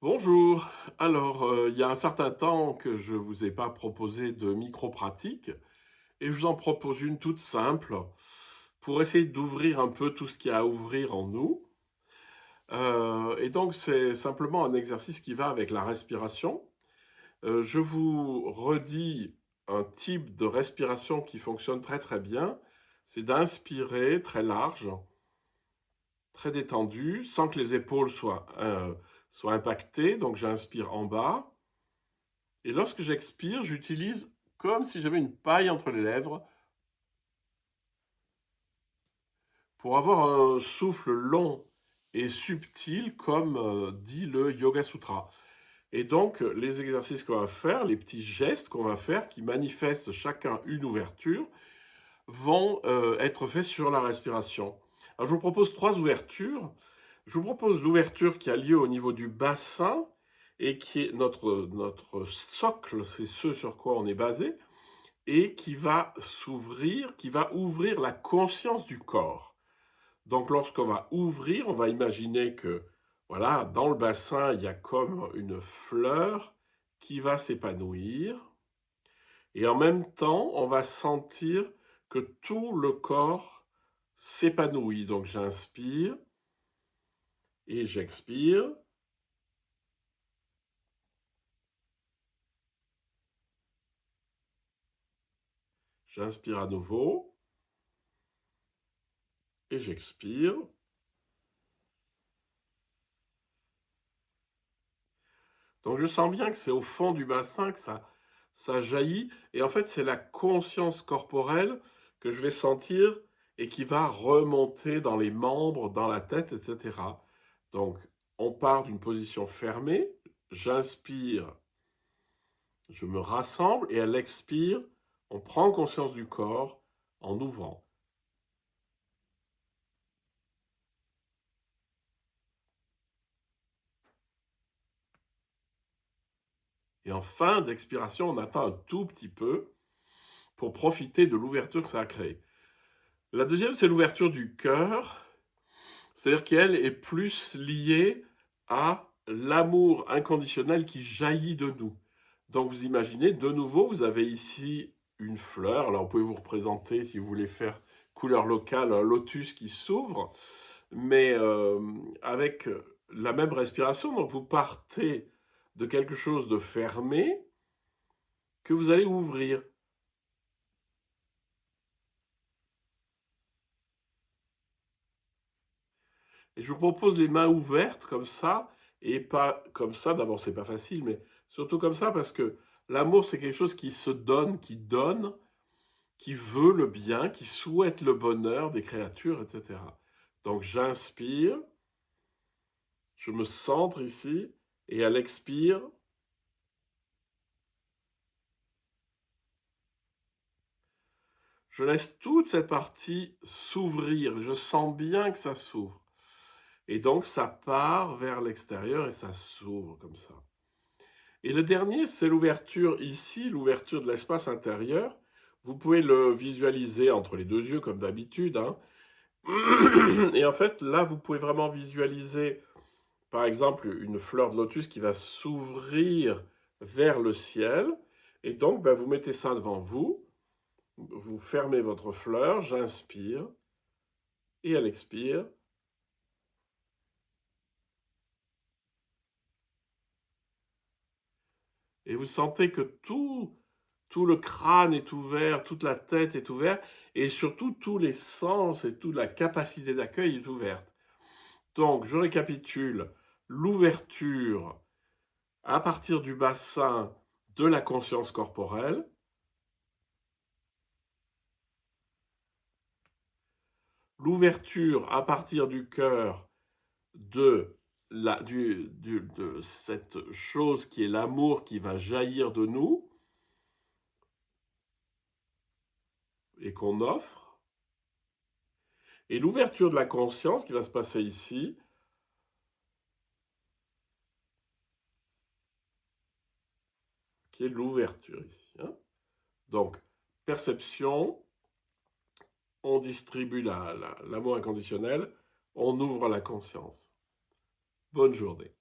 Bonjour. Alors, il y a un certain temps que je vous ai pas proposé de micro-pratique et je vous en propose une toute simple pour essayer d'ouvrir un peu tout ce qu'il y a à ouvrir en nous. Et donc c'est simplement un exercice qui va avec la respiration. Je vous redis un type de respiration qui fonctionne très, très bien. C'est d'inspirer très large, très détendu, sans que les épaules soient impactées. Donc j'inspire en bas. Et lorsque j'expire, j'utilise comme si j'avais une paille entre les lèvres pour avoir un souffle long et subtil comme dit le Yoga Sutra. Et donc, les exercices qu'on va faire, les petits gestes qu'on va faire, qui manifestent chacun une ouverture, vont être faits sur la respiration. Alors, je vous propose trois ouvertures. Je vous propose l'ouverture qui a lieu au niveau du bassin et qui est notre socle, c'est ce sur quoi on est basé. Et qui va s'ouvrir, qui va ouvrir la conscience du corps. Donc lorsqu'on va ouvrir, on va imaginer que, voilà, dans le bassin, il y a comme une fleur qui va s'épanouir. Et en même temps, on va sentir que tout le corps s'épanouit. Donc j'inspire et j'expire. J'inspire à nouveau et j'expire. Donc je sens bien que c'est au fond du bassin que ça jaillit. Et en fait, c'est la conscience corporelle que je vais sentir et qui va remonter dans les membres, dans la tête, etc. Donc, on part d'une position fermée, j'inspire, je me rassemble, et à l'expire, on prend conscience du corps en ouvrant. Et en fin d'expiration, on attend un tout petit peu pour profiter de l'ouverture que ça a créée. La deuxième, c'est l'ouverture du cœur. C'est-à-dire qu'elle est plus liée à l'amour inconditionnel qui jaillit de nous. Donc vous imaginez, de nouveau, vous avez ici une fleur. Alors vous pouvez vous représenter, si vous voulez faire couleur locale, un lotus qui s'ouvre, mais avec la même respiration. Donc vous partez de quelque chose de fermé que vous allez ouvrir. Et je vous propose les mains ouvertes comme ça, et pas comme ça. D'abord, c'est pas facile, mais surtout comme ça, parce que l'amour, c'est quelque chose qui se donne, qui veut le bien, qui souhaite le bonheur des créatures, etc. Donc j'inspire, je me centre ici, et à l'expire, je laisse toute cette partie s'ouvrir. Je sens bien que ça s'ouvre. Et donc ça part vers l'extérieur et ça s'ouvre comme ça. Et le dernier, c'est l'ouverture ici, l'ouverture de l'espace intérieur. Vous pouvez le visualiser entre les deux yeux comme d'habitude, hein. Et en fait, là, vous pouvez vraiment visualiser, par exemple, une fleur de lotus qui va s'ouvrir vers le ciel. Et donc, ben, vous mettez ça devant vous, vous fermez votre fleur, j'inspire, et elle expire. Et vous sentez que tout le crâne est ouvert, toute la tête est ouverte, et surtout tous les sens et toute la capacité d'accueil est ouverte. Donc, je récapitule, l'ouverture à partir du bassin de la conscience corporelle, l'ouverture à partir du cœur de, de cette chose qui est l'amour qui va jaillir de nous et qu'on offre, et l'ouverture de la conscience qui va se passer ici, qui est l'ouverture ici, hein. Donc, perception, on distribue l'amour inconditionnel, on ouvre la conscience. Bonne journée.